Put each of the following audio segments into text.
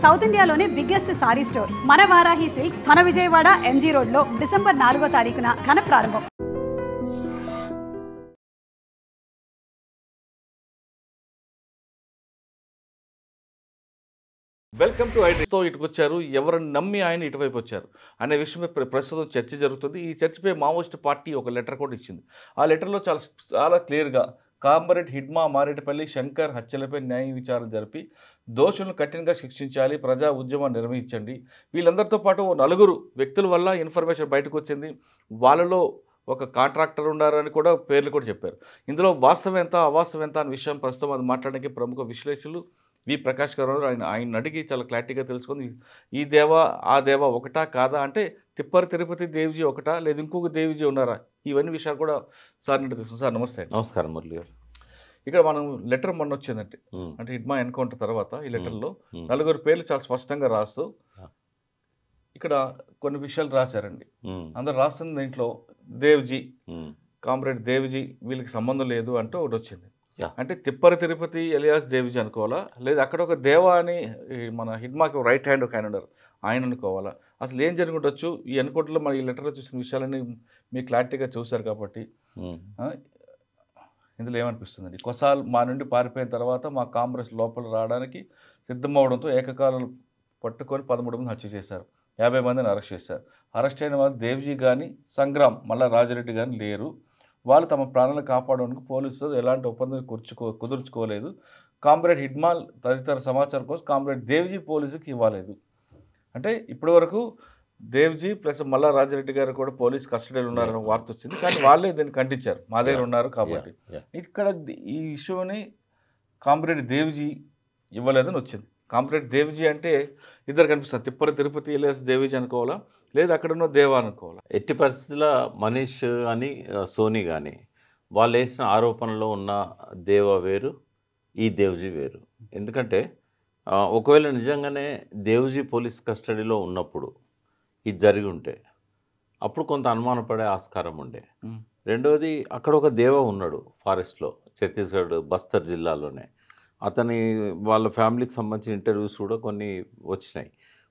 South ఇండియాలోనే biggest sorry store మన Varahi silks మన విజయవాడ ఎంజీ రోడ్ లో డిసెంబర్ 4వ తారీఖున ఘన ప్రారంభం. వెల్కమ్ టు ఐడ్రీతో ఇటుకు వచ్చారు, ఎవరిని నమ్మి ఆయన ఇటువైపు వచ్చారు అనే విషయమే ప్రస్తుతం చర్చ జరుగుతుంది. ఈ చర్చపై మావోయిస్ట్ పార్టీ ఒక లెటర్ కూడా ఇచ్చింది. ఆ లెటర్లో చాలా క్లియర్గా కామారెడ్డి, హిడ్మా, మారేడుపల్లి, శంకర్ హత్యలపై న్యాయ విచారణ జరిపి దోషులను కఠినంగా శిక్షించాలి, ప్రజా ఉద్యమాన్ని నిర్వహించండి. వీళ్ళందరితో పాటు 4 వ్యక్తుల వల్ల ఇన్ఫర్మేషన్ బయటకు వచ్చింది. వాళ్ళలో ఒక కాంట్రాక్టర్ ఉన్నారని కూడా పేర్లు కూడా చెప్పారు. ఇందులో వాస్తవం ఎంత అవాస్తవం ఎంత అనే విషయం ప్రస్తుతం అది మాట్లాడడానికి ప్రముఖ విశ్లేషకులు వి ప్రకాష్ గారు ఆయన అడిగి చాలా క్లారిటీగా తెలుసుకుంది. ఈ దేవ ఆ దేవ ఒకటా కాదా అంటే తిప్పర్ తిరుపతి దేవిజీ ఒకటా లేదా ఇంకొక దేవిజీ ఉన్నారా, ఇవన్నీ విషయాలు కూడా సార్ తెలుసు. సార్ నమస్తే. నమస్కారం మురళి గారు. ఇక్కడ మనం లెటర్ మొన్న వచ్చిందంటే అంటే హిడ్మా ఎన్కౌంటర్ తర్వాత ఈ లెటర్లో 4 పేర్లు చాలా స్పష్టంగా రాస్తూ ఇక్కడ కొన్ని విషయాలు రాశారండి. అందరు రాస్తున్న దీంట్లో దేవ్జీ, కామ్రేడ్ దేవ్జీ వీళ్ళకి సంబంధం లేదు అంటూ ఒకటి వచ్చింది. అంటే తిప్పర తిరుపతి ఎలియాస్ దేవ్జీ అనుకోవాలా, లేదా అక్కడ ఒక దేవ అని మన హిడ్మాకి రైట్ హ్యాండ్ ఒక ఆయన ఉన్నారు ఆయన అనుకోవాలా, అసలు ఏం జరిగి ఉండొచ్చు? ఈ ఎన్కౌంటర్లో మన ఈ లెటర్లో చూసిన విషయాలని మీరు క్లారిటీగా చూశారు కాబట్టి ఇందులో ఏమనిపిస్తుందండి? కొసాల్ మా నుండి పారిపోయిన తర్వాత మా కాంగ్రెస్ లోపల రావడానికి సిద్ధమవడంతో ఏకకాలం పట్టుకొని 13 మంది హత్య చేశారు, 50 మందిని అరెస్ట్ చేశారు. అరెస్ట్ అయిన వాళ్ళు దేవ్జీ కానీ సంగ్రామ్ మళ్ళా రాజరెడ్డి కానీ లేరు. వాళ్ళు తమ ప్రాణాలను కాపాడడానికి పోలీసుతో ఎలాంటి ఒప్పందం కుదుర్చుకోలేదు. కామ్రేడ్ హిడ్మాల్ తదితర సమాచారం కోసం కామ్రేడ్ దేవ్జీ పోలీసుకి ఇవ్వలేదు. అంటే ఇప్పటి వరకు దేవ్జీ ప్లస్ మల్లా రాజరెడ్డి గారు కూడా పోలీస్ కస్టడీలో ఉన్నారని వార్త వచ్చింది, కానీ వాళ్ళే దీన్ని ఖండించారు, మా దగ్గర ఉన్నారు కాబట్టి. ఇక్కడ ఈ ఇష్యూని కామ్రేడ్ దేవ్జీ ఇవ్వలేదని వచ్చింది. కామ్రేడ్ దేవ్జీ అంటే ఇద్దరు కనిపిస్తారు, తిప్పర తిరుపతి ఎలియాస్ దేవ్జీ అనుకోవాలా లేదా అక్కడ ఉన్న దేవా అనుకోవాలా? ఎట్టి పరిస్థితుల్లో మనీష్ అని సోనీ కానీ వాళ్ళు వేసిన ఆరోపణలో ఉన్న దేవ వేరు, ఈ దేవ్జీ వేరు. ఎందుకంటే ఒకవేళ నిజంగానే దేవ్జీ పోలీస్ కస్టడీలో ఉన్నప్పుడు ఇది జరిగి ఉంటే అప్పుడు కొంత అనుమానపడే ఆస్కారం ఉండే. రెండవది అక్కడ ఒక దేవ ఉన్నాడు ఫారెస్ట్లో, ఛత్తీస్గఢ్ బస్తర్ జిల్లాలోనే. అతని వాళ్ళ ఫ్యామిలీకి సంబంధించిన ఇంటర్వ్యూస్ కూడా కొన్ని వచ్చినాయి.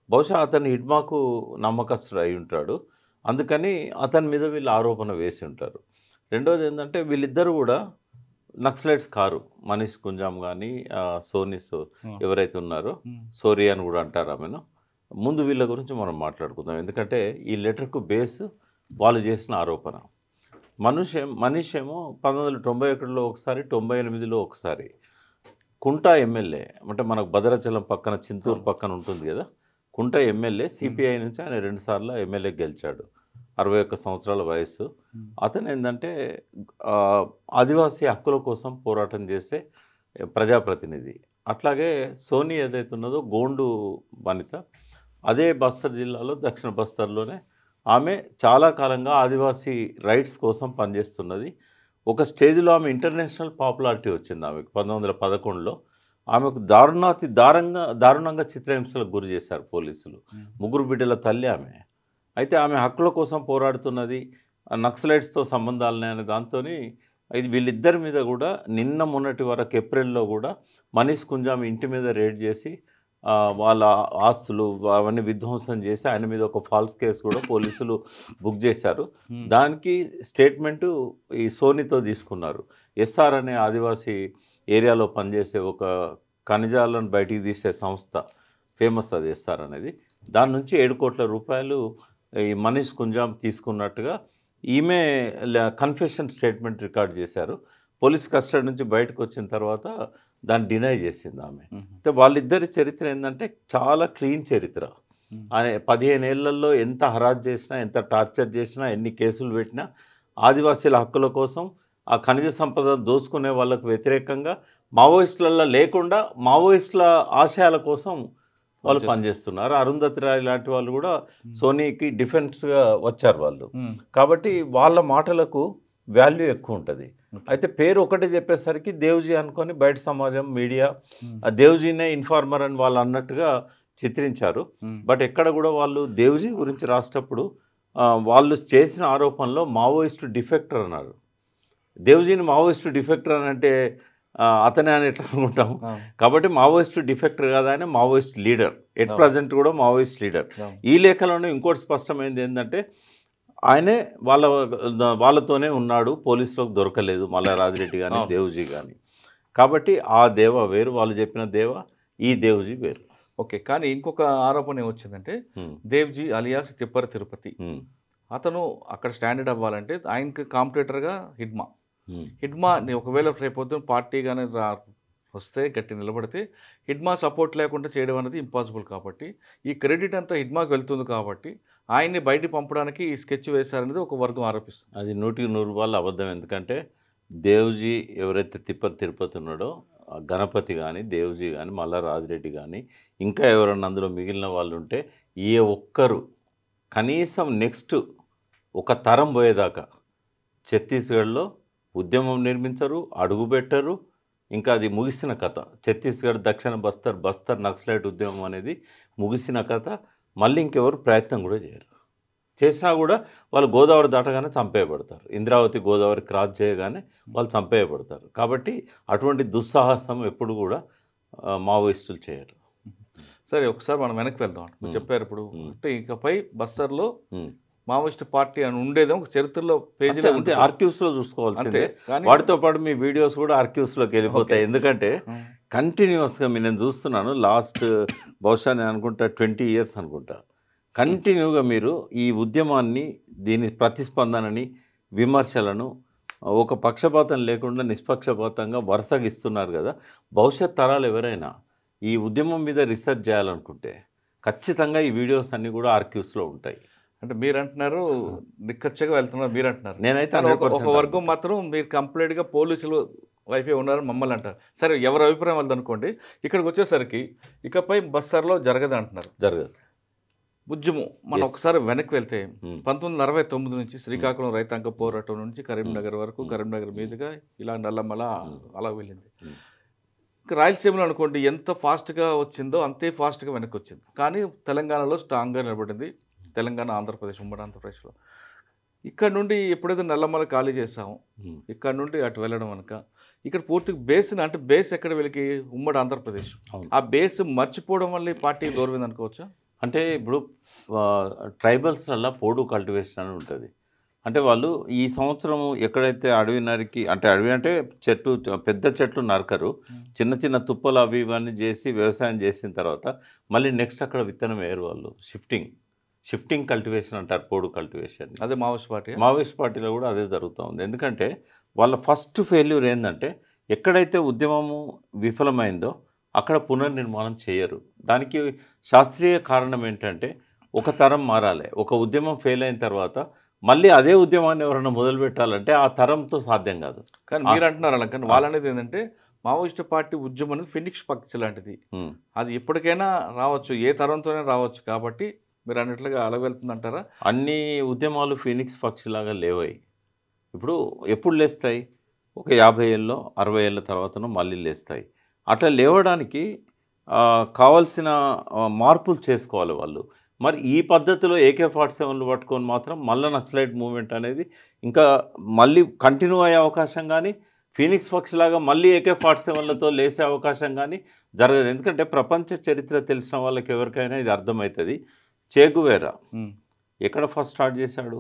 బహుశా అతను హిడ్మాకు నమ్మకస్తుడు అయి ఉంటాడు, అందుకని అతని మీద వీళ్ళు ఆరోపణ వేసి ఉంటారు. రెండవది ఏంటంటే వీళ్ళిద్దరు కూడా నక్సలైట్స్ కారు, మనీష్ గుంజాం కానీ సోనీస్ ఎవరైతే ఉన్నారో సోరీ అని కూడా అంటారు ఆమెను. ముందు వీళ్ళ గురించి మనం మాట్లాడుకుందాం, ఎందుకంటే ఈ లెటర్కు బేస్ వాళ్ళు చేసిన ఆరోపణ. మనీష్ ఏమో 1991లో ఒకసారి, 98లో ఒకసారి కుంటా ఎమ్మెల్యే, అంటే మనకు భద్రాచలం పక్కన చింతూరు పక్కన ఉంటుంది కదా, కుంట ఎమ్మెల్యే, సిపిఐ నుంచి ఆయన 2 సార్లు ఎమ్మెల్యే గెలిచాడు, 61 సంవత్సరాల వయసు. అతను ఏంటంటే ఆదివాసీ హక్కుల కోసం పోరాటం చేసే ప్రజాప్రతినిధి. అట్లాగే సోనీ ఏదైతే ఉన్నదో గోండు వనిత, అదే బస్తర్ జిల్లాలో దక్షిణ బస్తర్లోనే ఆమె చాలా కాలంగా ఆదివాసీ రైట్స్ కోసం పనిచేస్తున్నది. ఒక స్టేజ్లో ఆమె ఇంటర్నేషనల్ పాపులారిటీ వచ్చింది ఆమెకు 1911లో. ఆమెకు దారుణంగా చిత్రహింసలకు గురి చేశారు పోలీసులు. 3 బిడ్డల తల్లి ఆమె. అయితే ఆమె హక్కుల కోసం పోరాడుతున్నది, నక్సలైట్స్తో సంబంధాలనే అనే దాంతో ఇది వీళ్ళిద్దరి మీద కూడా నిన్న మొన్నటి వరకు ఏప్రిల్లో కూడా మనీష్ గుంజాం ఇంటి మీద రేడ్ చేసి వాళ్ళ ఆస్తులు అవన్నీ విధ్వంసం చేసి ఆయన మీద ఒక ఫాల్స్ కేసు కూడా పోలీసులు బుక్ చేశారు. దానికి స్టేట్మెంటు ఈ సోనీతో తీసుకున్నారు. ఎస్ఆర్ అనే ఆదివాసీ ఏరియాలో పనిచేసే ఒక ఖనిజాలను బయటికి తీసే సంస్థ, ఫేమస్ అది ఎస్ఆర్ అనేది. దాని నుంచి 7 కోట్ల రూపాయలు ఈ మనీష్ గుంజాం తీసుకున్నట్టుగా ఈమె కన్ఫెషన్ స్టేట్మెంట్ రికార్డ్ చేశారు. పోలీస్ కస్టడీ నుంచి బయటకు వచ్చిన తర్వాత దాన్ని డినై చేసింది ఆమె. అయితే వాళ్ళిద్దరి చరిత్ర ఏంటంటే చాలా క్లీన్ చరిత్ర. 15 ఏళ్లలో ఎంత హరాజ్ చేసినా, ఎంత టార్చర్ చేసినా, ఎన్ని కేసులు పెట్టినా ఆదివాసీల హక్కుల కోసం, ఆ ఖనిజ సంపద దోచుకునే వాళ్ళకు వ్యతిరేకంగా, మావోయిస్టులలో లేకుండా మావోయిస్టుల ఆశయాల కోసం వాళ్ళు పనిచేస్తున్నారు. అరుంధతి రాయ్ లాంటి వాళ్ళు కూడా సోనీకి డిఫెన్స్గా వచ్చారు వాళ్ళు. కాబట్టి వాళ్ళ మాటలకు వాల్యూ ఎక్కువ ఉంటుంది. అయితే పేరు ఒకటే చెప్పేసరికి దేవ్జీ అనుకొని బయట సమాజం, మీడియా దేవ్జీనే ఇన్ఫార్మర్ అని వాళ్ళు అన్నట్టుగా చిత్రించారు. బట్ ఎక్కడ కూడా వాళ్ళు దేవ్జీ గురించి రాసేటప్పుడు వాళ్ళు చేసిన ఆరోపణలో మావోయిస్టు డిఫెక్టర్ అన్నారు. దేవ్జీని మావోయిస్టు డిఫెక్టర్ అని అంటే అతనే అని ఎట్లా అనుకుంటాం. కాబట్టి మావోయిస్ట్ డిఫెక్టర్ కాదు, ఆయన మావోయిస్ట్ లీడర్, ఎట్ ప్రజెంట్ కూడా మావోయిస్ట్ లీడర్. ఈ లేఖలోనే ఇంకోటి స్పష్టమైంది ఏంటంటే ఆయనే వాళ్ళతోనే ఉన్నాడు, పోలీసులకు దొరకలేదు మల్లారాజిరెడ్డి కానీ దేవుజీ కానీ. కాబట్టి ఆ దేవ వేరు, వాళ్ళు చెప్పిన దేవ, ఈ దేవుజీ వేరు. ఓకే, కానీ ఇంకొక ఆరోపణ ఏమొచ్చిందంటే దేవ్జీ అలియాస్ తిప్పర తిరుపతి అతను అక్కడ స్టాండర్డ్ అవ్వాలంటే ఆయనకి కాంపిటేటర్గా హిడ్మా ఒకవేళ రేపొద్దున పార్టీ కానీ వస్తే గట్టి నిలబడితే హిడ్మా సపోర్ట్ లేకుండా చేయడం అనేది ఇంపాసిబుల్. కాబట్టి ఈ క్రెడిట్ అంతా హిడ్మాకి వెళ్తుంది. కాబట్టి ఆయన్ని బయటికి పంపడానికి ఈ స్కెచ్ వేశారనేది ఒక వర్గం ఆరోపిస్తుంది. అది 100% అబద్ధం. ఎందుకంటే దేవ్జీ ఎవరైతే తిరుపతి ఉన్నాడో గణపతి కానీ, దేవ్జీ కానీ, మల్లారాజిరెడ్డి కానీ, ఇంకా ఎవరన్నా అందులో మిగిలిన వాళ్ళు ఉంటే ఏ ఒక్కరు కనీసం నెక్స్ట్ ఒక తరం పోయేదాకా ఛత్తీస్గఢ్లో ఉద్యమం నిర్మించరు, అడుగుపెట్టరు. ఇంకా అది ముగిసిన కథ. ఛత్తీస్గఢ్ దక్షిణ బస్తర్ నక్సలైట్ ఉద్యమం అనేది ముగిసిన కథ. మళ్ళీ ఇంకెవరు ప్రయత్నం కూడా చేయరు. చేసినా కూడా వాళ్ళు గోదావరి దాటగానే చంపేయబడతారు. ఇంద్రావతి గోదావరి క్రాస్ చేయగానే వాళ్ళు చంపేయబడతారు. కాబట్టి అటువంటి దుస్సాహసం ఎప్పుడు కూడా మావోయిస్టులు చేయరు. సరే, ఒకసారి మనం వెనక్కి వెళ్దాం. మీరు చెప్పారు ఇప్పుడు అంటే ఇకపై బస్తర్లో మావోయిస్ట్ పార్టీ అని ఉండేది ఒక చరిత్రలో పేజీలో అంతే, ఆర్క్యూస్లో చూసుకోవాల్సిందే. వాటితో పాటు మీ వీడియోస్ కూడా ఆర్క్యూస్లోకి వెళ్ళిపోతాయి. ఎందుకంటే కంటిన్యూస్గా నేను చూస్తున్నాను లాస్ట్ బహుశా నేను అనుకుంటా 20 years అనుకుంటా కంటిన్యూగా మీరు ఈ ఉద్యమాన్ని, దీని ప్రతిస్పందనని, విమర్శలను ఒక పక్షపాతం లేకుండా నిష్పక్షపాతంగా వరుసగా ఇస్తున్నారు కదా. భవిష్యత్ తరాలు ఎవరైనా ఈ ఉద్యమం మీద రీసెర్చ్ చేయాలనుకుంటే ఖచ్చితంగా ఈ వీడియోస్ అన్నీ కూడా ఆర్క్యూస్లో ఉంటాయి. అంటే మీరు అంటున్నారు నిక్కచ్చగా వెళ్తున్నారు, మీరు అంటున్నారు. నేనైతే ఒక వర్గం మాత్రం మీరు కంప్లీట్గా పోలీసులు వైపే ఉన్నారు మమ్మల్ని అంటారు. సరే, ఎవరి అభిప్రాయం వాళ్ళది అనుకోండి. ఇక్కడికి వచ్చేసరికి ఇకపై బస్తర్లో జరగదు అంటున్నారు. జరగదు ఉద్యమం. మనం ఒకసారి వెనక్కి వెళ్తే 1969 నుంచి శ్రీకాకుళం రైతాంగ పోరాటం నుంచి కరీంనగర్ వరకు, కరీంనగర్ మీదుగా ఇలా నల్లమల అలా వెళ్ళింది. ఇంకా రాయలసీమలో అనుకోండి ఎంత ఫాస్ట్గా వచ్చిందో అంతే ఫాస్ట్గా వెనక్కి వచ్చింది. కానీ తెలంగాణలో స్ట్రాంగ్గా నిలబడింది. తెలంగాణ, ఆంధ్రప్రదేశ్, ఉమ్మడి ఆంధ్రప్రదేశ్లో. ఇక్కడ నుండి ఎప్పుడైతే నల్లమల ఖాళీ చేసామో ఇక్కడ నుండి అటు వెళ్ళడం కనుక ఇక్కడ పూర్తిగా బేస్ని, అంటే బేస్ ఎక్కడ వీళ్ళకి ఉమ్మడి ఆంధ్రప్రదేశ్, ఆ బేస్ మర్చిపోవడం వల్ల ఈ పార్టీ దూరమైంది అనుకోవచ్చా? అంటే ఇప్పుడు ట్రైబల్స్లలో పోడు కల్టివేషన్ అని ఉంటుంది. అంటే వాళ్ళు ఈ సంవత్సరం ఎక్కడైతే అడవి నరికి, అంటే అడవి అంటే చెట్టు, పెద్ద చెట్లు నరకరు, చిన్న చిన్న తుప్పలు అవి ఇవన్నీ చేసి వ్యవసాయం చేసిన తర్వాత మళ్ళీ నెక్స్ట్ అక్కడ విత్తనం వేయరు వాళ్ళు. షిఫ్టింగ్ కల్టివేషన్ అంటారు, పోడు కల్టివేషన్. అదే మావోయిస్ట్ పార్టీలో కూడా అదే జరుగుతూ ఉంది. ఎందుకంటే వాళ్ళ ఫస్ట్ ఫెయిల్యూర్ ఏంటంటే ఎక్కడైతే ఉద్యమము విఫలమైందో అక్కడ పునర్నిర్మాణం చేయరు. దానికి శాస్త్రీయ కారణం ఏంటంటే ఒక తరం మారాలి. ఒక ఉద్యమం ఫెయిల్ అయిన తర్వాత మళ్ళీ అదే ఉద్యమాన్ని ఎవరైనా మొదలు పెట్టాలంటే ఆ తరంతో సాధ్యం కాదు. కానీ మీరు అంటున్నారు అలా, కానీ వాళ్ళనేది ఏంటంటే మావోయిస్ట్ పార్టీ ఉద్యమం అనేది ఫినిక్స్ పక్షి లాంటిది. అది ఎప్పటికైనా రావచ్చు, ఏ తరంతోనే రావచ్చు. కాబట్టి మీరు అన్నట్లుగా అలా వెళ్తుందంటారా? అన్ని ఉద్యమాలు ఫినిక్స్ పక్షిలాగా లేవాయి. ఇప్పుడు ఎప్పుడు లేస్తాయి? ఒక 50 ఏళ్ళలో 60 ఏళ్ళ తర్వాతనో మళ్ళీ లేస్తాయి. అట్లా లేవడానికి కావాల్సిన మార్పులు చేసుకోవాలి వాళ్ళు. మరి ఈ పద్ధతిలో AK-47లు పట్టుకొని మాత్రం మళ్ళీ నక్సలైట్ మూవ్మెంట్ అనేది ఇంకా మళ్ళీ కంటిన్యూ అయ్యే అవకాశం కానీ, ఫీనిక్స్ పక్షిలాగా మళ్ళీ AK-47లతో లేసే అవకాశం కానీ జరగదు. ఎందుకంటే ప్రపంచ చరిత్ర తెలిసిన వాళ్ళకి ఎవరికైనా ఇది అర్థమవుతుంది. చే గువేరా ఎక్కడ ఫస్ట్ స్టార్ట్ చేశాడు?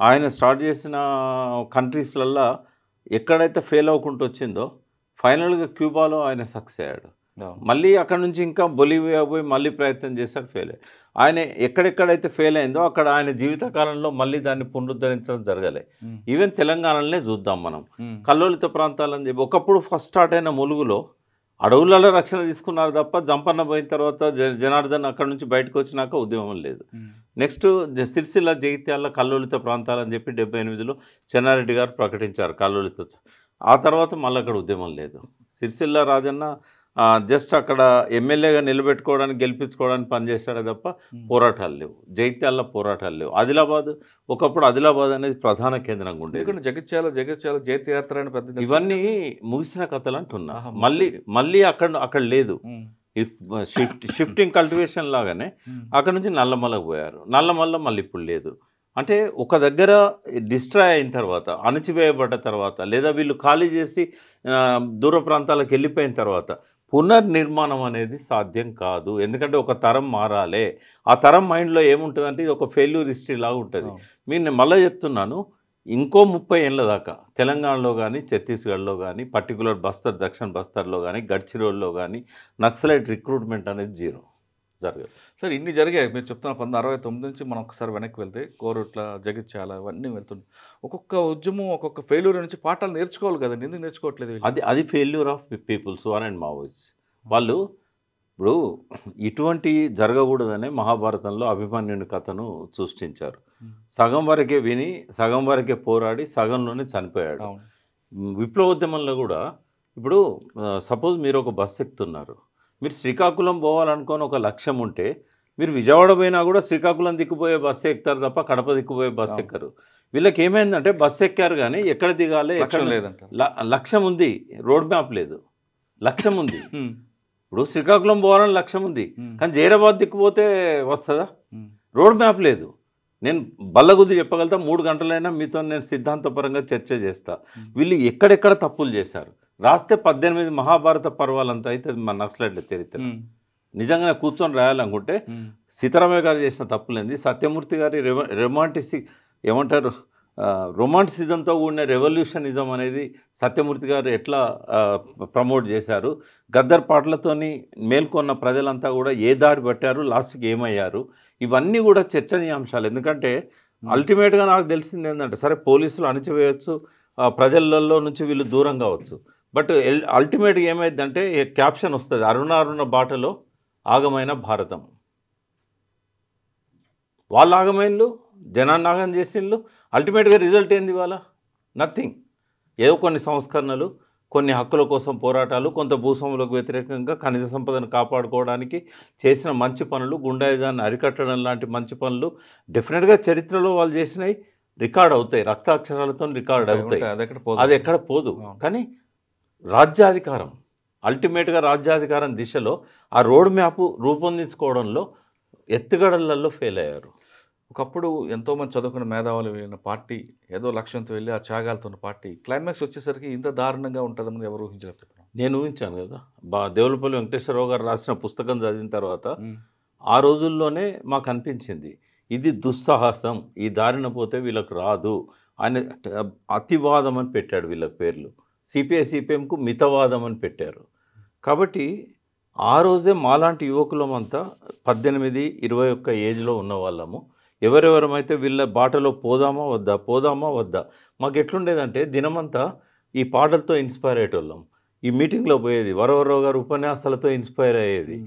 ఆయన స్టార్ట్ చేసిన కంట్రీస్లల్లో ఎక్కడైతే ఫెయిల్ అవ్వకుండా వచ్చిందో ఫైనల్గా క్యూబాలో ఆయన సక్సెస్ అయ్యాడు. మళ్ళీ అక్కడ నుంచి ఇంకా బొలివియా పోయి మళ్ళీ ప్రయత్నం చేశాడు, ఫెయిల్ అయ్యాడు. ఆయన ఎక్కడెక్కడైతే ఫెయిల్ అయిందో అక్కడ ఆయన జీవితకాలంలో మళ్ళీ దాన్ని పునరుద్ధరించడం జరగలే. ఈవెన్ తెలంగాణలోనే చూద్దాం మనం, కల్లోలిత ప్రాంతాలని చెప్పి ఒకప్పుడు ఫస్ట్ స్టార్ట్ అయిన ములుగులో అడవులలో రక్షణ తీసుకున్నారు తప్ప జంపన్న పోయిన తర్వాత జనార్దన్ అక్కడ నుంచి బయటకు వచ్చినాక ఉద్యమం లేదు. నెక్స్ట్ సిరిసిల్ల, జగిత్యాల కల్లోలిత ప్రాంతాలని చెప్పి 78లో చెన్నారెడ్డి గారు ప్రకటించారు కల్లోలిత. ఆ తర్వాత మళ్ళీ అక్కడ ఉద్యమం లేదు. సిరిసిల్ల రాజన్న జస్ట్ అక్కడ ఎమ్మెల్యేగా నిలబెట్టుకోవడానికి, గెలిపించుకోవడానికి పనిచేశాడే తప్ప పోరాటాలు లేవు. జగిత్యాల పోరాటాలు లేవు. ఆదిలాబాద్, ఒకప్పుడు ఆదిలాబాద్ అనేది ప్రధాన కేంద్రంగా ఉండేది. జగిత్యాల జయతయాత్ర అని పెద్ద, ఇవన్నీ ముగిసిన కథలు అంటున్నా. మళ్ళీ అక్కడ లేదు. షిఫ్టింగ్ కల్టివేషన్ లాగానే అక్కడ నుంచి నల్లమలకు పోయారు. నల్లమల్ల మళ్ళీ ఇప్పుడు లేదు. అంటే ఒక దగ్గర డిస్ట్రాయ్ అయిన తర్వాత, అణచివేయబడ్డ తర్వాత, లేదా వీళ్ళు ఖాళీ చేసి దూర ప్రాంతాలకు వెళ్ళిపోయిన తర్వాత పునర్నిర్మాణం అనేది సాధ్యం కాదు. ఎందుకంటే ఒక తరం మారాలి. ఆ తరం మైండ్లో ఏముంటుందంటే ఇది ఒక ఫెయిల్యూర్ హిస్టరీ లాగా ఉంటుంది. నేను మళ్ళీ చెప్తున్నాను, ఇంకో 30 ఏళ్ళ దాకా తెలంగాణలో కానీ, ఛత్తీస్గఢ్లో కానీ, పర్టికులర్ బస్తర్, దక్షిణ బస్తర్లో కానీ, గడ్చిరోల్లో కానీ నక్సలైట్ రిక్రూట్మెంట్ అనేది జీరో జరగదు. సార్ ఇన్ని జరిగాయి. మీరు చెప్తున్న 1969 నుంచి మనం ఒకసారి వెనక్కి వెళ్తే కోరుట్ల, జగిత్యాల ఇవన్నీ వెళ్తున్నాం. ఒక్కొక్క ఉద్యమం ఒక్కొక్క ఫెయిల్యూర్ నుంచి పాఠాలు నేర్చుకోవాలి కదండి. ఎందుకు నేర్చుకోవట్లేదు వీళ్ళు? అది failure of peoples and Maoist. వాళ్ళు ఇప్పుడు ఇటువంటి జరగకూడదనే మహాభారతంలో అభిమన్యుని కథను సృష్టించారు. సగం వరకే విని, సగం వరకే పోరాడి, సగంలోనే చనిపోయాడు. అవును. విప్లవోద్యమంలో కూడా ఇప్పుడు సపోజ్ మీరు ఒక బస్సు ఎక్కుతున్నారు, మీరు శ్రీకాకుళం పోవాలనుకోని ఒక లక్ష్యం ఉంటే మీరు విజయవాడ పోయినా కూడా శ్రీకాకుళం దిక్కుపోయే బస్సు ఎక్కుతారు తప్ప కడప దిక్కుపోయే బస్సు ఎక్కరు. వీళ్ళకి ఏమైందంటే బస్సు ఎక్కారు కానీ ఎక్కడ దిగాలి ఎక్కడ లేదంట. లక్ష్యం ఉంది, రోడ్ మ్యాప్ లేదు. లక్ష్యం ఉంది, ఇప్పుడు శ్రీకాకుళం పోవాలని లక్ష్యం ఉంది, కానీ జైరాబాద్ దిక్కుపోతే వస్తుందా? రోడ్ మ్యాప్ లేదు. నేను బల్లగుద్ది చెప్పగలుగుతా, 3 గంటలైనా మీతో నేను సిద్ధాంతపరంగా చర్చ చేస్తా. వీళ్ళు ఎక్కడెక్కడ తప్పులు చేశారు రాస్తే 18 మహాభారత పర్వాలంతా అయితే మన నక్సలైట్ల చరిత్ర. నిజంగా కూర్చొని రాయాలనుకుంటే సీతారామయ్య గారు చేసిన తప్పులేంది, సత్యమూర్తి గారి ఏమంటారు రొమాంటిసిజంతో కూడిన రెవల్యూషనిజం అనేది సత్యమూర్తి గారు ఎట్లా ప్రమోట్ చేశారు, గద్దర్ పాటలతోని మేల్కొన్న ప్రజలంతా కూడా ఏ దారి పట్టారు, లాస్ట్కి ఏమయ్యారు, ఇవన్నీ కూడా చర్చనీయాంశాలు. ఎందుకంటే అల్టిమేట్గా నాకు తెలిసింది ఏంటంటే, సరే పోలీసులు అణచివేయచ్చు, ప్రజలలో నుంచి వీళ్ళు దూరం కావచ్చు, బట్ అల్టిమేట్గా ఏమైందంటే క్యాప్షన్ వస్తుంది, అరుణ బాటలో ఆగమైన భారతం. వాళ్ళు ఆగమైన్లు, జనాన్ని ఆగం చేసిండ్లు, అల్టిమేట్గా రిజల్ట్ ఏంది ఇవాళ? నథింగ్. ఏదో కొన్ని సంస్కరణలు, కొన్ని హక్కుల కోసం పోరాటాలు, కొంత భూస్వాములకు వ్యతిరేకంగా ఖనిజ సంపదను కాపాడుకోవడానికి చేసిన మంచి పనులు, గుండాయుధాన్ని అరికట్టడం లాంటి మంచి పనులు డెఫినెట్గా చరిత్రలో వాళ్ళు చేసినవి రికార్డ్ అవుతాయి, రక్తాక్షరాలతో రికార్డ్ అవుతాయి, అది ఎక్కడ పోదు. కానీ రాజ్యాధికారం, అల్టిమేట్గా రాజ్యాధికారం దిశలో ఆ రోడ్ మ్యాప్ రూపొందించుకోవడంలో ఎత్తుగడలలో ఫెయిల్ అయ్యారు. ఒకప్పుడు ఎంతోమంది చదువుకున్న మేధావులు వెళ్ళిన పార్టీ, ఏదో లక్ష్యంతో వెళ్ళి ఆ త్యాగాలతో ఉన్న పార్టీ క్లైమాక్స్ వచ్చేసరికి ఇంత దారుణంగా ఉంటుందని ఎవరు ఊహించలేకపోతున్నాం. నేను ఊహించాను కదా, దేవులపల్లి వెంకటేశ్వరరావు గారు రాసిన పుస్తకం చదివిన తర్వాత ఆ రోజుల్లోనే మాకు అనిపించింది ఇది దుస్సాహసం, ఈ దారిన పోతే వీళ్ళకు రాదు. ఆయన అతివాదం అని పెట్టాడు వీళ్ళ పేర్లు, సిపిఐ సిపిఎంకు మితవాదం అని పెట్టారు. కాబట్టి ఆ రోజే మాలాంటి యువకులమంతా 18, 21 ఏజ్లో ఉన్న వాళ్ళము ఎవరెవరమైతే వీళ్ళ బాటలో పోదామా వద్దా మాకు ఎట్లుండేదంటే దినమంతా ఈ పాటలతో ఇన్స్పైర్ అయ్యేటోళ్ళం, ఈ మీటింగ్లో పోయేది, వరవరరావు గారు ఉపన్యాసాలతో ఇన్స్పైర్ అయ్యేది,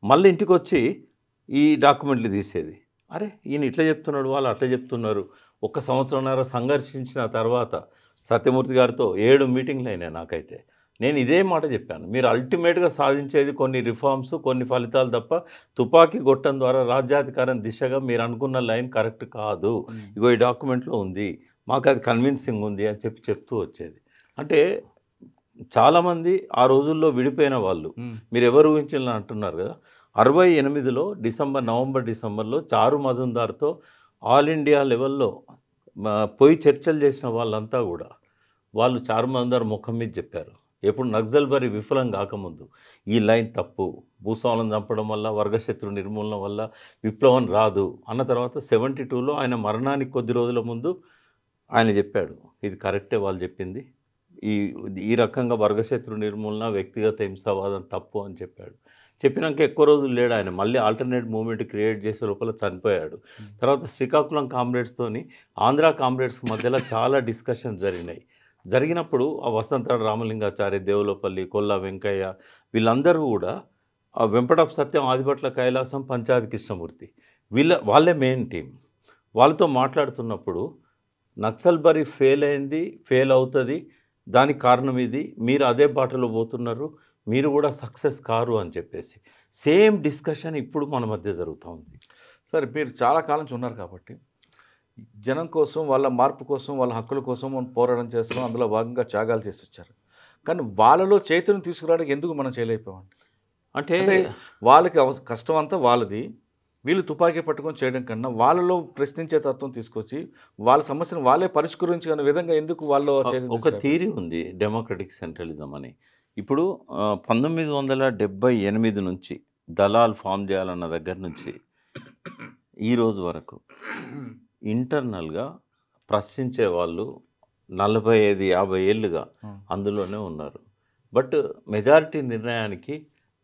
మళ్ళీ ఇంటికి వచ్చి ఈ డాక్యుమెంట్లు తీసేది. అరే ఈయన ఇట్లా చెప్తున్నాడు, వాళ్ళు అట్లా చెప్తున్నారు. 1 సంవత్సరంన్నర సంఘర్షించిన తర్వాత సత్యమూర్తి గారితో 7 మీటింగ్లు అయినాయి నాకైతే. నేను ఇదే మాట చెప్పాను, మీరు అల్టిమేట్గా సాధించేది కొన్ని రిఫార్మ్స్, కొన్ని ఫలితాలు తప్ప తుపాకీ గొట్టం ద్వారా రాజ్యాధికారం దిశగా మీరు అనుకున్న లైన్ కరెక్ట్ కాదు, ఇగో ఈ డాక్యుమెంట్లో ఉంది, మాకు అది కన్విన్సింగ్ ఉంది అని చెప్తూ వచ్చేది. అంటే చాలామంది ఆ రోజుల్లో విడిపోయిన వాళ్ళు మీరు ఎవరు ఊహించాలని అంటున్నారు కదా, 68లో నవంబర్ డిసెంబర్లో చారు మజుందార్తో ఆల్ ఇండియా లెవెల్లో పోయి చర్చలు చేసిన వాళ్ళంతా కూడా వాళ్ళు చారు మజుందార్ ముఖం మీద చెప్పారు, ఎప్పుడు నక్సల్బరీ విఫలం కాకముందు ఈ లైన్ తప్పు, భూస్వాములను చంపడం వల్ల, వర్గశత్రు నిర్మూలన వల్ల విప్లవం రాదు అన్న తర్వాత 72లో ఆయన మరణానికి కొద్ది రోజుల ముందు ఆయన చెప్పాడు ఇది కరెక్టే వాళ్ళు చెప్పింది, ఈ రకంగా వర్గశత్రు నిర్మూలన, వ్యక్తిగత హింసావాదం తప్పు అని చెప్పాడు. చెప్పినాక ఎక్కువ రోజులు లేడు ఆయన, మళ్ళీ ఆల్టర్నేట్ మూవ్మెంట్ క్రియేట్ చేసే లోపల చనిపోయాడు. తర్వాత శ్రీకాకుళం కామ్రేడ్స్తోని ఆంధ్ర కామ్రేడ్స్ మధ్యలో చాలా డిస్కషన్ జరిగినప్పుడు ఆ వసంతరాడు రామలింగాచారి, దేవులపల్లి, కొల్లా వెంకయ్య వీళ్ళందరూ కూడా ఆ వెంపటపు సత్యం, ఆదిపట్ల కైలాసం, పంచాది కృష్ణమూర్తి వాళ్ళే మెయిన్ టీం. వాళ్ళతో మాట్లాడుతున్నప్పుడు నక్సల్బరీ ఫెయిల్ అవుతుంది, దానికి కారణం ఇది, మీరు అదే బాటలో పోతున్నారు, మీరు కూడా సక్సెస్ కారు అని చెప్పేసి సేమ్ డిస్కషన్ ఇప్పుడు మన మధ్య జరుగుతూ ఉంది. సరే మీరు చాలా కాలం నుంచి ఉన్నారు కాబట్టి జనం కోసం, వాళ్ళ మార్పు కోసం, వాళ్ళ హక్కుల కోసం మనం పోరాటం చేస్తున్నాం, అందులో భాగంగా త్యాగాలు చేసి వచ్చారు. కానీ వాళ్ళలో చైతన్యం తీసుకురావడానికి ఎందుకు మనం చేయలేకపోయామండి? అంటే వాళ్ళకి కష్టం అంతా వాళ్ళది, వీళ్ళు తుపాకీ పట్టుకొని చేయడం కన్నా వాళ్ళలో ప్రశ్నించే తత్వం తీసుకొచ్చి వాళ్ళ సమస్యను వాళ్ళే పరిష్కరించుకునే విధంగా ఎందుకు వాళ్ళు ఒక థియరీ ఉంది డెమోక్రటిక్ సెంట్రలిజం అని. ఇప్పుడు 1978 నుంచి దళాలు ఫామ్ చేయాలన్న దగ్గర నుంచి ఈ రోజు వరకు ఇంటర్నల్గా ప్రశ్నించే వాళ్ళు 45-50 ఏళ్ళుగా అందులోనే ఉన్నారు. బట్ మెజారిటీ నిర్ణయానికి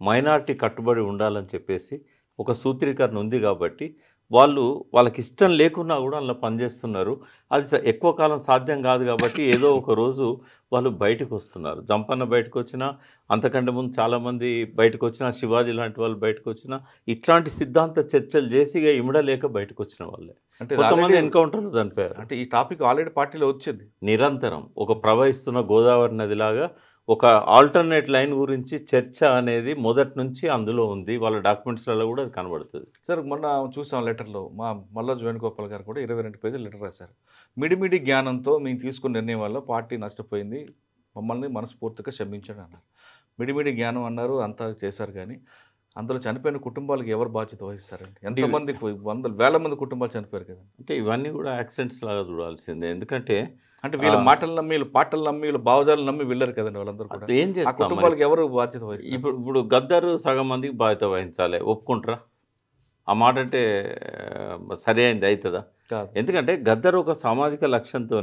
మైనారిటీ కట్టుబడి ఉండాలని చెప్పేసి ఒక సూత్రీకరణ ఉంది కాబట్టి వాళ్ళకి ఇష్టం లేకున్నా కూడా అలా పనిచేస్తున్నారు. అది ఎక్కువ కాలం సాధ్యం కాదు కాబట్టి ఏదో ఒక రోజు వాళ్ళు బయటకు వస్తున్నారు. జంపన్న బయటకు వచ్చినా, అంతకంటే ముందు చాలామంది బయటకు వచ్చినా, శివాజీ లాంటి వాళ్ళు బయటకు వచ్చినా, ఇట్లాంటి సిద్ధాంత చర్చలు చేసి ఇమడలేక బయటకు వచ్చిన వాళ్ళే. అంటే కొంతమంది ఎన్కౌంటర్లు చనిపోయారు. అంటే ఈ టాపిక్ ఆల్రెడీ పార్టీలో వచ్చింది. నిరంతరం ఒక ప్రవహిస్తున్న గోదావరి నదిలాగా ఒక ఆల్టర్నేట్ లైన్ గురించి చర్చ అనేది మొదటి నుంచి అందులో ఉంది. వాళ్ళ డాక్యుమెంట్స్లలో కూడా అది కనబడుతుంది. సార్ మొన్న చూసాం లెటర్లో మా మల్లాజ్ వేణుగోపాల్ గారు కూడా 22 పేజీలు లెటర్ రాశారు. మిడిమిడి జ్ఞానంతో మేము తీసుకున్న నిర్ణయం వల్ల పార్టీ నష్టపోయింది, మమ్మల్ని మనస్ఫూర్తిగా క్షమించండి అన్నారు. మిడిమిడి జ్ఞానం అన్నారు, అంతా చేశారు. కానీ అందులో చనిపోయిన కుటుంబాలకు ఎవరు బాధ్యత వహిస్తారండి? ఎంతమంది, వేల మంది కుటుంబాలు చనిపోయారు కదా. అంటే ఇవన్నీ కూడా యాక్సిడెంట్స్ లాగా చూడాల్సిందే. ఎందుకంటే అంటే వీళ్ళ మాటలు నమ్మి, వీళ్ళు పాటలు నమ్మి, వీళ్ళ భావజాలు నమ్మి వెళ్ళారు కదండి వాళ్ళందరూ కూడా. ఏం చేస్తారు? కుటుంబాలకు ఎవరు బాధ్యత వహిస్తారు? ఇప్పుడు గద్దరు సగం మందికి బాధ్యత వహించాలి, ఒప్పుకుంటారా? ఆ మాట అంటే సరే అయింది అవుతుందా? ఎందుకంటే గద్దరు ఒక సామాజిక లక్ష్యంతో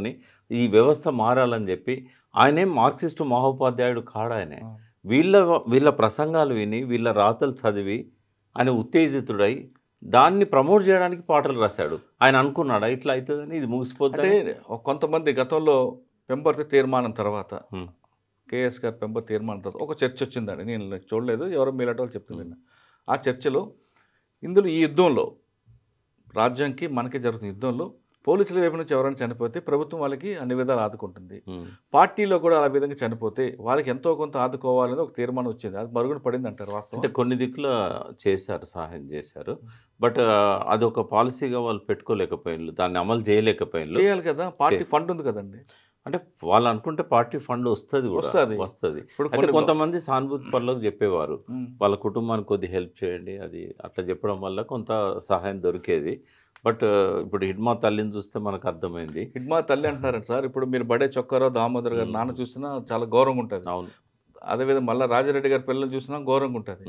ఈ వ్యవస్థ మారాలని చెప్పి, ఆయనే మార్క్సిస్టు మహోపాధ్యాయుడు కాడు. ఆయనే వీళ్ళ ప్రసంగాలు విని, వీళ్ళ రాతలు చదివి ఆయన ఉత్తేజితుడై దాన్ని ప్రమోట్ చేయడానికి పాటలు రాశాడు. ఆయన అనుకున్నాడా ఇట్లా అవుతుందని, ఇది ముగిసిపోతే? కొంతమంది గతంలో పెంబర్తి తీర్మానం తర్వాత, కేఎస్ గారు పెంబర్తి తీర్మానం తర్వాత ఒక చర్చ వచ్చిందండి. నేను చూడలేదు, ఎవరో మీలాంటి వాళ్ళు చెప్తుంది. ఆ చర్చలో ఇందులో ఈ యుద్ధంలో రాజ్యానికి మనకి జరుగుతున్న యుద్ధంలో పోలీసుల వైపు నుంచి ఎవరైనా చనిపోతే ప్రభుత్వం వాళ్ళకి అన్ని విధాలు ఆదుకుంటుంది. పార్టీలో కూడా ఆ విధంగా చనిపోతే వాళ్ళకి ఎంతో కొంత ఆదుకోవాలని ఒక తీర్మానం వచ్చింది. అది మరుగున పడింది అంటారు. వాస్తవం అంటే కొన్ని దిక్కుల చేశారు, సహాయం చేశారు. బట్ అది ఒక పాలసీగా వాళ్ళు పెట్టుకోలేకపోయినారు, దాన్ని అమలు చేయలేకపోయినారు. చేయాలి కదా, పార్టీ ఫండ్ ఉంది కదండి. అంటే వాళ్ళు అనుకుంటే పార్టీ ఫండ్ వస్తుంది కూడా వస్తుంది. అయితే కొంతమంది సానుభూతి పనులకు చెప్పేవారు, వాళ్ళ కుటుంబానికి కొద్ది హెల్ప్ చేయండి, అది అట్లా చెప్పడం వల్ల కొంత సహాయం దొరికేది. బట్ ఇప్పుడు హిడ్మా తల్లిని చూస్తే మనకు అర్థమైంది. హిడ్మా తల్లి అంటున్నారండి సార్. ఇప్పుడు మీరు బడే చొక్కారావు దామోదర్ గారు నాన్న చూసినా చాలా గౌరవంగా ఉంటుంది. అవును. అదేవిధంగా మళ్ళీ రాజారెడ్డి గారి పిల్లలు చూసినా గౌరవంగా ఉంటుంది.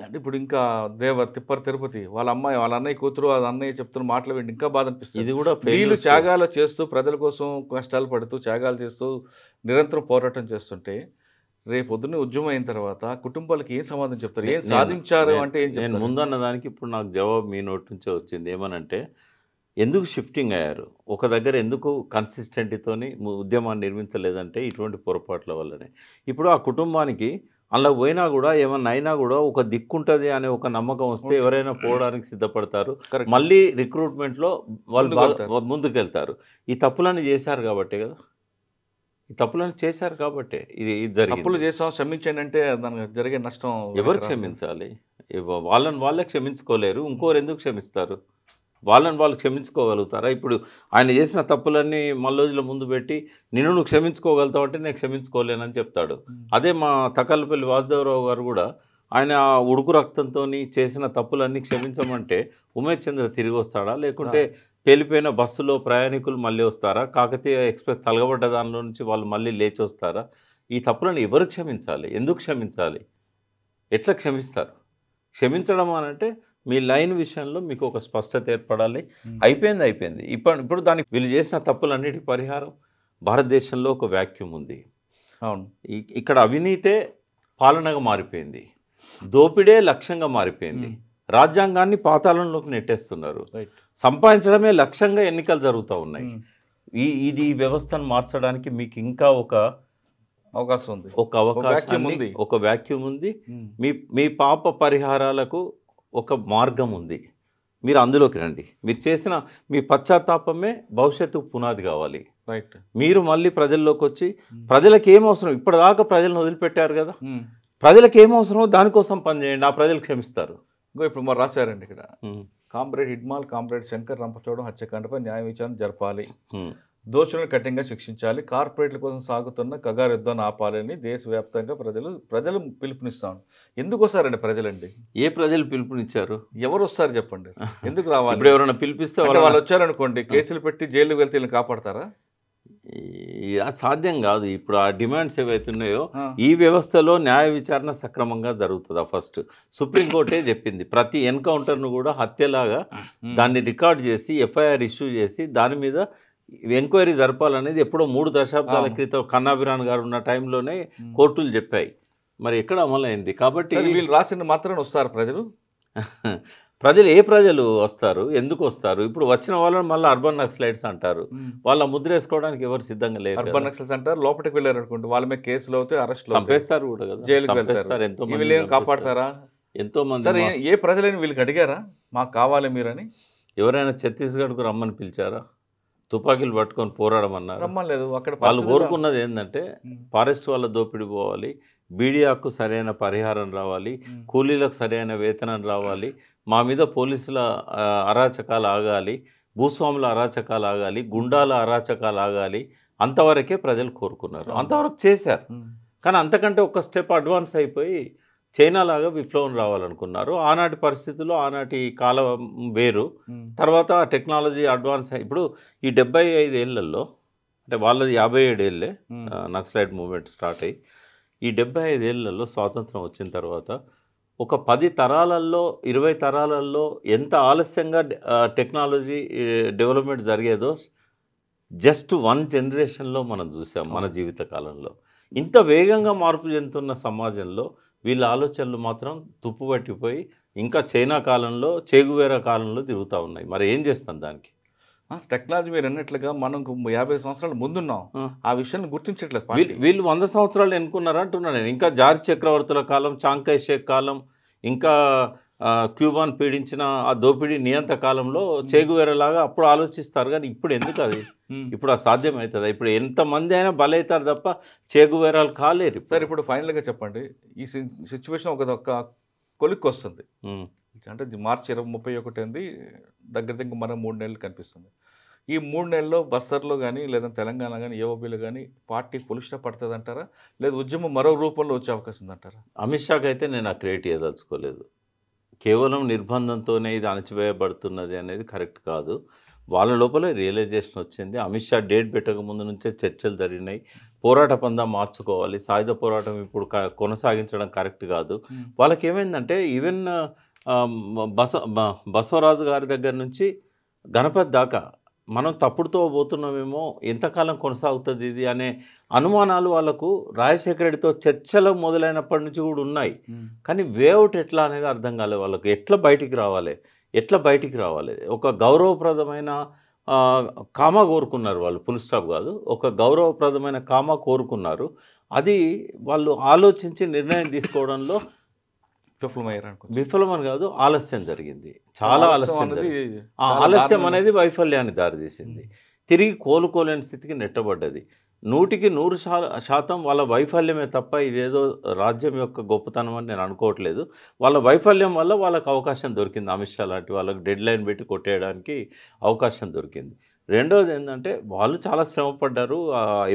అంటే ఇప్పుడు ఇంకా తిరుపతి వాళ్ళ అమ్మాయి, వాళ్ళ అన్నయ్య కూతురు, వాళ్ళ అన్నయ్య చెప్తున్న మాటలు వింటే ఇంకా బాధ అనిపిస్తుంది. ఇది కూడా వీళ్ళు త్యాగాలు చేస్తూ, ప్రజల కోసం కష్టాలు పడుతూ, త్యాగాలు చేస్తూ, నిరంతరం పోరాటం చేస్తుంటే రేపు పొద్దున్నే ఉద్యమం అయిన తర్వాత కుటుంబాలకి ఏం సమాధానం చెప్తారు? ఏం సాధించారు అంటే ఏం చెప్తారు? నేను ముందన్న దానికి ఇప్పుడు నాకు జవాబు మీ నోటి నుంచే వచ్చింది. ఏమనంటే, ఎందుకు షిఫ్టింగ్ అయ్యారు, ఒక దగ్గర ఎందుకు కన్సిస్టెంట్తోని ఉద్యమాన్ని నిర్మించలేదంటే ఇటువంటి పొరపాట్ల వల్లనే. ఇప్పుడు ఆ కుటుంబానికి అలా పోయినా కూడా ఏమన్నా అయినా కూడా ఒక దిక్కుంటుంది అనే ఒక నమ్మకం వస్తే ఎవరైనా పోవడానికి సిద్ధపడతారు. మళ్ళీ రిక్రూట్మెంట్లో వాళ్ళు ముందుకెళ్తారు. ఈ తప్పులన్నీ చేశారు కాబట్టే కదా, ఈ తప్పులను చేశారు కాబట్టి ఇది జరిగింది. తప్పులు చేసాం, క్షమించండి అంటే దానికి జరిగే నష్టం ఎవరు క్షమించాలి? వాళ్ళే క్షమించుకోలేరు, ఇంకోరు ఎందుకు క్షమిస్తారు? వాళ్ళు క్షమించుకోగలుగుతారా? ఇప్పుడు ఆయన చేసిన తప్పులన్నీ మల్లోజుల ముందు పెట్టి నువ్వు క్షమించుకోగలుగుతావు అంటే నేను క్షమించుకోలేనని చెప్తాడు. అదే మా తకల్పల్లి వాసుదేవరావు గారు కూడా ఆయన ఉడుకు రక్తంతో చేసిన తప్పులన్నీ క్షమించమంటే ఉమేష్ చంద్ర తిరిగి వస్తాడా? లేకుంటే పేలిపోయిన బస్సులో ప్రయాణికులు మళ్ళీ వస్తారా? కాకతీయ ఎక్స్ప్రెస్ తలగబడ్డ దానిలో నుంచి వాళ్ళు మళ్ళీ లేచి వస్తారా? ఈ తప్పులను ఎవరు క్షమించాలి? ఎందుకు క్షమించాలి? ఎట్లా క్షమిస్తారు? క్షమించడం అనంటే మీ లైన్ విషయంలో మీకు ఒక స్పష్టత ఏర్పడాలి. అయిపోయింది. ఇప్పుడు దానికి వీళ్ళు చేసిన తప్పులన్నిటి పరిహారం భారతదేశంలో ఒక వ్యాక్యూమ్ ఉంది. అవును. ఇక్కడ అవినీతే పాలనగా మారిపోయింది, దోపిడే లక్ష్యంగా మారిపోయింది, రాజ్యాంగాన్ని పాతాళంలోకి నెట్టేస్తున్నారు, సంపాదించడమే లక్ష్యంగా ఎన్నికలు జరుగుతూ ఉన్నాయి. ఈ వ్యవస్థను మార్చడానికి మీకు ఇంకా ఒక అవకాశం ఉంది, ఒక వ్యాక్యూమ్ ఉంది. మీ పాప పరిహారాలకు ఒక మార్గం ఉంది. మీరు అందులోకి రండి. మీరు చేసిన మీ పశ్చాత్తాపమే భవిష్యత్తుకు పునాది కావాలి. రైట్. మీరు మళ్ళీ ప్రజల్లోకి వచ్చి ప్రజలకు ఏమవసరం, ఇప్పటిదాకా ప్రజలను వదిలిపెట్టారు కదా, ప్రజలకు ఏమవసరమో దానికోసం పనిచేయండి. ఆ ప్రజలు క్షమిస్తారు. ఇప్పుడు మరి రాశారండి ఇక్కడ, కామ్రేడ్ హిడ్మాల్, కామ్రేడ్ శంకర్ రంపచోడవరం హత్యాకాండపై న్యాయ విచారణ జరపాలి. దోషులను కఠినంగా శిక్షించాలి, కార్పొరేట్ల కోసం సాగుతున్న కగారు యుద్ధాన్ని ఆపాలని దేశవ్యాప్తంగా ప్రజలు పిలుపునిస్తాను. ఎందుకు వస్తారండి ప్రజలండి? ఏ ప్రజలు పిలుపునిచ్చారు? ఎవరు వస్తారు చెప్పండి? ఎందుకు రావాలి? ఇప్పుడు ఎవరైనా పిలిపిస్తే వాళ్ళు వచ్చారనుకోండి, కేసులు పెట్టి జైలుకి వెళ్తే వీళ్ళని కాపాడతారా? సాధ్యం కాదు. ఇప్పుడు ఆ డిమాండ్స్ ఏవైతున్నాయో ఈ వ్యవస్థలో న్యాయ విచారణ సక్రమంగా జరుగుతుందా? ఫస్ట్ సుప్రీంకోర్టే చెప్పింది ప్రతి ఎన్కౌంటర్ను కూడా హత్యలాగా దాన్ని రికార్డ్ చేసి ఎఫ్ఐఆర్ ఇష్యూ చేసి దాని మీద ఎంక్వైరీ జరపాలనేది ఎప్పుడో 3 దశాబ్దాల క్రితం కన్నాభిరాన్ గారు ఉన్న టైంలోనే కోర్టులు చెప్పాయి. మరి ఎక్కడ అమలైంది? కాబట్టి వీళ్ళు రాసిన మాత్రం వస్తారు ప్రజలు. ప్రజలు ఏ ప్రజలు వస్తారు? ఎందుకు వస్తారు? ఇప్పుడు వచ్చిన వాళ్ళని మళ్ళీ అర్బన్ నక్సలైట్స్ అంటారు. వాళ్ళ ముద్ర వేసుకోవడానికి ఎవరు సిద్ధంగా లేరు. అర్బన్ నక్సలైట్స్ అంటారు, లోపలికి వెళ్ళారు అనుకోండి, వాళ్ళ మీద కేసులు అవుతాయి, అరెస్ట్ చంపేస్తారు కూడా కదా, జైలుకి చంపేస్తారు. వెళ్తారు. ఎంతో వీళ్ళు మంది కాపాడతారా? ఎంతో మంది. సరే, ఏ ప్రజలని వీళ్ళకి అడిగారా మాకు కావాలి మీరని? ఎవరైనా ఛత్తీస్గఢ్కు రమ్మని పిలిచారా? తుపాకీలు పట్టుకొని పోరాడమన్నారు? రమ్మలేదు. అక్కడ వాళ్ళు కోరుకున్నది ఏంటంటే ఫారెస్ట్ వాళ్ళ దోపిడీ పోవాలి, బీడీఆకు సరైన పరిహారం రావాలి, కూలీలకు సరైన వేతనం రావాలి, మా మీద పోలీసుల అరాచకాలు ఆగాలి, భూస్వాముల అరాచకాలు ఆగాలి, గుండాల అరాచకాలు ఆగాలి. అంతవరకే ప్రజలు కోరుకున్నారు, అంతవరకు చేశారు. కానీ అంతకంటే ఒక స్టెప్ అడ్వాన్స్ అయిపోయి చైనా లాగా విప్లవం రావాలనుకున్నారు. ఆనాటి పరిస్థితుల్లో ఆనాటి కాలం వేరు. తర్వాత టెక్నాలజీ అడ్వాన్స్ ఇప్పుడు ఈ 75 ఏళ్లలో, అంటే వాళ్ళది 57 ఏళ్ళే నక్సలైట్ మూవ్మెంట్ స్టార్ట్ అయ్యి, ఈ 75 ఏళ్లలో స్వాతంత్రం వచ్చిన తర్వాత ఒక 10 తరాలలో 20 తరాలలో ఎంత ఆలస్యంగా టెక్నాలజీ డెవలప్మెంట్ జరిగేదో జస్ట్ 1 జనరేషన్లో మనం చూసాం మన జీవితకాలంలో. ఇంత వేగంగా మార్పు చెందుతున్న సమాజంలో వీళ్ళ ఆలోచనలు మాత్రం తుప్పుపట్టిపోయి ఇంకా చైనా కాలంలో, చేగువేరా కాలంలో తిరుగుతూ ఉన్నాయి. మరి ఏం చేస్తాం దానికి? టెక్నాలజీ మీరు అన్నట్లుగా మనం 50 సంవత్సరాల ముందున్నాం, ఆ విషయాన్ని గుర్తించట్లేదు. వీళ్ళు 100 సంవత్సరాలు ఎన్నుకున్నారు అంటున్నాను నేను. ఇంకా జార్జ్ చక్రవర్తుల కాలం, చాంకై షేక్ కాలం, ఇంకా క్యూబాన్ పీడించిన ఆ దోపిడీ నియంత కాలంలో చేగువేరలాగా అప్పుడు ఆలోచిస్తారు. కానీ ఇప్పుడు ఎందుకు అది? ఇప్పుడు అది సాధ్యమవుతుందా? ఇప్పుడు ఎంతమంది అయినా బలవుతారు తప్ప చేగువేరాలు కాలేరు. సార్, ఇప్పుడు ఫైనల్గా చెప్పండి, ఈ సిచ్యువేషన్ ఒక కొలిక్కి వస్తుంది. అంటే మార్చి 31 దగ్గర మన 3 నెలలు కనిపిస్తుంది. ఈ 3 నెలల్లో బస్తర్లో కానీ లేదా తెలంగాణ కానీ ఏఓబీలో కానీ పార్టీ పులిష్ట పడుతుంది అంటారా, లేదా ఉద్యమం మరో రూపంలో వచ్చే అవకాశం ఉందంటారా? అమిత్ షాకి అయితే నేను ఆ క్రియేట్ చేయదలుచుకోలేదు. కేవలం నిర్బంధంతోనే ఇది అణచివేయబడుతున్నది అనేది కరెక్ట్ కాదు. వాళ్ళ లోపల రియలైజేషన్ వచ్చింది. అమిత్ షా డేట్ పెట్టక ముందు నుంచే చర్చలు జరిగినాయి. పోరాట పందా మార్చుకోవాలి, సాయుధ పోరాటం ఇప్పుడు కొనసాగించడం కరెక్ట్ కాదు. వాళ్ళకి ఏమైందంటే ఈవెన్ బసవరాజు గారి దగ్గర నుంచి గణపతి దాకా మనం తప్పుడుతో పోతున్నామేమో, ఎంతకాలం కొనసాగుతుంది ఇది అనే అనుమానాలు వాళ్ళకు రాజశేఖర రెడ్డితో చర్చలు మొదలైనప్పటి నుంచి కూడా ఉన్నాయి. కానీ వేఅవుట్ ఎట్లా అనేది అర్థం కాలేదు వాళ్ళకు. ఎట్లా బయటికి రావాలి? ఒక గౌరవప్రదమైన కామా కోరుకున్నారు వాళ్ళు, ఫుల్ స్టాప్ కాదు, ఒక గౌరవప్రదమైన కామా కోరుకున్నారు. అది వాళ్ళు ఆలోచించి నిర్ణయం తీసుకోవడంలో విఫలమని కాదు, ఆలస్యం జరిగింది. చాలా ఆలస్యం జరిగింది. ఆలస్యం అనేది వైఫల్యాన్ని దారితీసింది. తిరిగి కోలుకోలేని స్థితికి నెట్టబడ్డది. 100కి 100% వాళ్ళ వైఫల్యమే తప్ప ఇదేదో రాజ్యం యొక్క గొప్పతనం అని నేను అనుకోవట్లేదు. వాళ్ళ వైఫల్యం వల్ల వాళ్ళకు అవకాశం దొరికింది. అమిత్ షా లాంటి వాళ్ళకి డెడ్ లైన్ పెట్టి కొట్టేయడానికి అవకాశం దొరికింది. రెండోది ఏంటంటే వాళ్ళు చాలా శ్రమపడ్డారు.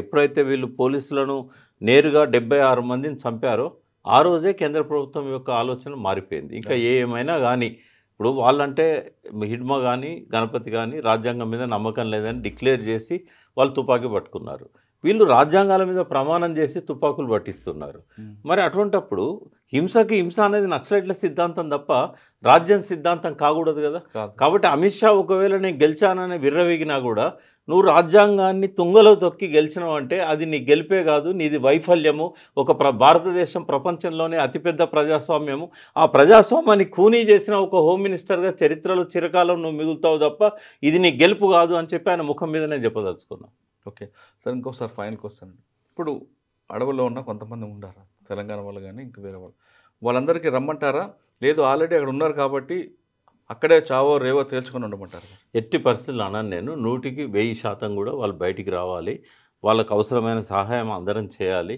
ఎప్పుడైతే వీళ్ళు పోలీసులను నేరుగా 76 మందిని చంపారో ఆ రోజే కేంద్ర ప్రభుత్వం యొక్క ఆలోచన మారిపోయింది. ఇంకా ఏమైనా కానీ ఇప్పుడు వాళ్ళంటే హిడ్మా కానీ గణపతి కానీ రాజ్యాంగం మీద నమ్మకం లేదని డిక్లేర్ చేసి వాళ్ళు తుపాకీ పట్టుకున్నారు. వీళ్ళు రాజ్యాంగాల మీద ప్రమాణం చేసి తుపాకులు పట్టిస్తున్నారు. మరి అటువంటప్పుడు హింసకి హింస అనేది నక్సలైట్ల సిద్ధాంతం తప్ప రాజ్యం సిద్ధాంతం కాకూడదు కదా. కాబట్టి అమిత్ షా ఒకవేళ నేను గెలిచానని విర్రవీగినా కూడా నువ్వు రాజ్యాంగాన్ని తుంగలో తొక్కి గెలిచినావు అంటే అది నీ గెలిపే కాదు, నీది వైఫల్యము. ఒక భారతదేశం ప్రపంచంలోనే అతిపెద్ద ప్రజాస్వామ్యము, ఆ ప్రజాస్వామ్యాన్ని ఖూనీ చేసిన ఒక హోమ్ మినిస్టర్గా చరిత్రలో చిరకాలం నువ్వు మిగులుతావు తప్ప ఇది నీ గెలుపు కాదు అని చెప్పి ఆయన ముఖం మీదనే చెప్పదలుచుకున్నాను. ఓకే సార్, ఇంకోసారి ఫైనల్కి వస్తానండి. ఇప్పుడు అడవుల్లో ఉన్న కొంతమంది ఉండారా, తెలంగాణ వాళ్ళు కానీ ఇంకా వేరే వాళ్ళు, వాళ్ళందరికీ రమ్మంటారా, లేదు ఆల్రెడీ అక్కడ ఉన్నారు కాబట్టి అక్కడే చావో రేవో తేల్చుకొని ఉండమంటారు? ఎట్టి పరిస్థితులు అన్నాను నేను, 100కి 1000% కూడా వాళ్ళు బయటికి రావాలి. వాళ్ళకు అవసరమైన సహాయం అందరం చేయాలి.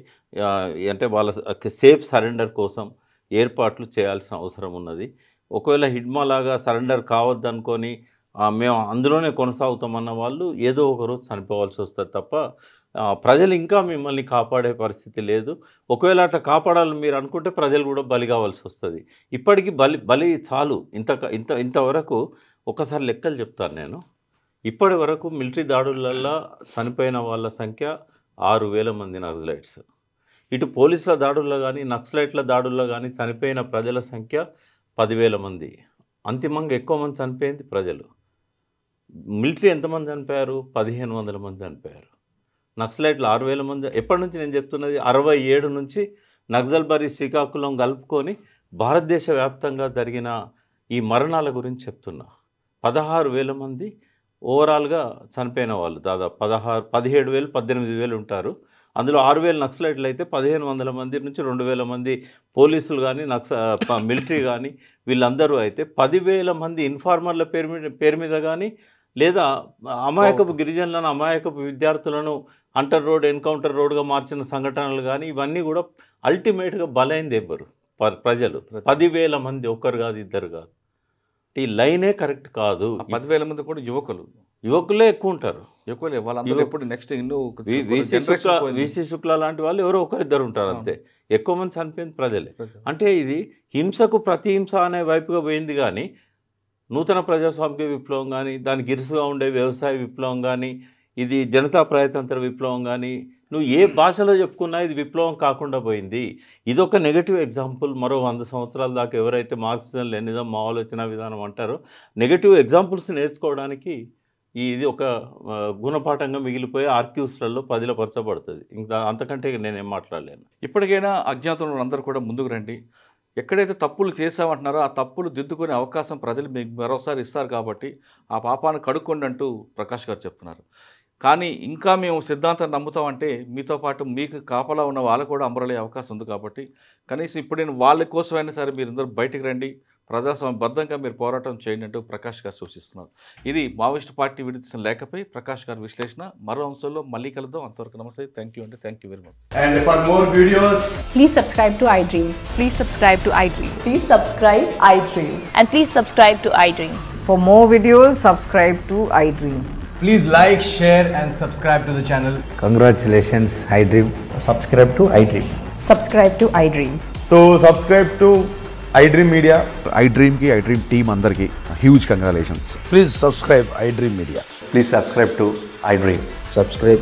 అంటే వాళ్ళ సేఫ్ సరెండర్ కోసం ఏర్పాట్లు చేయాల్సిన అవసరం ఉన్నది. ఒకవేళ హిడ్మా లాగా సరెండర్ కావద్దనుకొని మేము అందులోనే కొనసాగుతామన్న వాళ్ళు ఏదో ఒక రోజు చనిపోవాల్సి వస్తుంది తప్ప ప్రజలు ఇంకా మిమ్మల్ని కాపాడే పరిస్థితి లేదు. ఒకవేళ అట్లా కాపాడాలని మీరు అనుకుంటే ప్రజలు కూడా బలి కావాల్సి వస్తుంది. ఇప్పటికీ బలి చాలు. ఇంతవరకు ఒకసారి లెక్కలు చెప్తాను నేను. ఇప్పటి వరకు మిలిటరీ దాడులల్లో చనిపోయిన వాళ్ళ సంఖ్య 6,000 మంది నక్సలైట్స్. ఇటు పోలీసుల దాడుల్లో కానీ నక్సలైట్ల దాడుల్లో కానీ చనిపోయిన ప్రజల సంఖ్య 10,000 మంది. అంతిమంగా ఎక్కువ మంది చనిపోయింది ప్రజలు. మిలిటరీ ఎంతమంది చనిపోయారు? 1,500 మంది చనిపోయారు. నక్సలైట్లు 6,000 మంది. ఎప్పటి నుంచి నేను చెప్తున్నది 67 నుంచి నక్సల్బరీ శ్రీకాకుళం కలుపుకొని భారతదేశ వ్యాప్తంగా జరిగిన ఈ మరణాల గురించి చెప్తున్నా. 16,000 మంది ఓవరాల్గా చనిపోయిన వాళ్ళు దాదాపు 17,000 18,000 ఉంటారు. అందులో 6,000 నక్సలైట్లు అయితే 1,500 మంది నుంచి 2,000 మంది పోలీసులు కానీ మిలిటరీ కానీ వీళ్ళందరూ అయితే 10,000 మంది ఇన్ఫార్మర్ల పేరు మీద కానీ లేదా అమాయకపు గిరిజనులను అమాయకపు విద్యార్థులను అంటర్ రోడ్ ఎన్కౌంటర్ రోడ్గా మార్చిన సంఘటనలు కానీ ఇవన్నీ కూడా అల్టిమేట్గా బలైంది ఎవరు? ప్రజలు. 10,000 మంది, ఒక్కరు కాదు ఇద్దరు కాదు. ఈ లైనే కరెక్ట్ కాదు. 10,000 మంది కూడా యువకులే ఎక్కువ ఉంటారు. యువకులే వాళ్ళందరూ ఎప్పుడు నెక్స్ట్ వీసీ శుక్లా లాంటి వాళ్ళు ఎవరో ఒకరిద్దరు ఉంటారు అంతే. ఎక్కువ మంది చనిపోయింది ప్రజలే. అంటే ఇది హింసకు ప్రతిహింస అనే వైపుగా పోయింది. కానీ నూతన ప్రజాస్వామిక విప్లవం కానీ దానికి ఇరుసుగా ఉండే వ్యవసాయ విప్లవం కానీ ఇది జనతా ప్రజాతంత్ర విప్లవం కానీ నువ్వు ఏ భాషలో చెప్పుకున్నా ఇది విప్లవం కాకుండా పోయింది. ఇదొక నెగటివ్ ఎగ్జాంపుల్. మరో 100 సంవత్సరాల దాకా ఎవరైతే మార్క్సిజం లెనిజం మా ఆలోచన విధానం అంటారో నెగటివ్ ఎగ్జాంపుల్స్ నేర్చుకోవడానికి ఇది ఒక గుణపాఠంగా మిగిలిపోయి ఆర్క్యూస్లలో పదిలపరచబడుతుంది. ఇంకా అంతకంటే నేనేం మాట్లాడలేను. ఇప్పటికైనా అజ్ఞాతంలో అందరూ కూడా ముందుకు రండి. ఎక్కడైతే తప్పులు చేసామంటున్నారో ఆ తప్పులు దిద్దుకునే అవకాశం ప్రజలు మీకు మరోసారి ఇస్తారు కాబట్టి ఆ పాపాన్ని కడుక్కోండి అంటూ ప్రకాష్ గారు చెప్తున్నారు. కానీ ఇంకా మేము సిద్ధాంతం నమ్ముతామంటే మీతో పాటు మీకు కాపలా ఉన్న వాళ్ళు కూడా అమరలే అవకాశం ఉంది. కాబట్టి కనీసం ఇప్పుడు నేను వాళ్ళ కోసమైనా సరే మీరందరూ బయటికి రండి, ప్రజాస్వామ్యబద్ధంగా మీరు పోరాటం చేయండి అంటూ ప్రకాష్ గారు సూచిస్తున్నారు. ఇది మావోయిస్ట్ పార్టీ విడుదల లేఖపై ప్రకాష్ గారి విశ్లేషణ. మరో అంశంలో మళ్ళీ కలుద్దాం. అంతవరకు నమస్తే. థ్యాంక్ యూ అండి. Thank you very much. And for more videos, please subscribe to iDream. Please subscribe to iDream. Please subscribe iDream. And please subscribe to iDream. For more videos, subscribe to iDream. please like, share and subscribe to the channel. Congratulations, iDream. Subscribe to iDream. Subscribe to iDream. So subscribe to iDream Media. iDream ki iDream team andarki huge congratulations. Please subscribe iDream Media. Please subscribe to iDream. Subscribe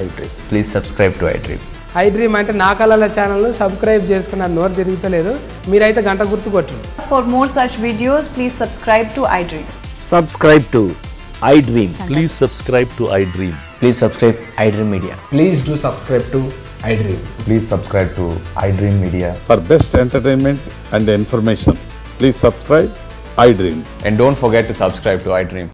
iDream. Please subscribe to iDream. iDream అంటే నా కళల ఛానల్ను subscribe చేసుకున్న నోరు తిరుగుతలేదు. మీరైతే గంట గుర్తు కొట్టండి. For more such videos, please subscribe to iDream. Subscribe to iDream. Please subscribe to iDream. Please subscribe iDream Media. Please do subscribe to iDream. Please subscribe to iDream Media. For best entertainment and information, please subscribe iDream. And don't forget to subscribe to iDream.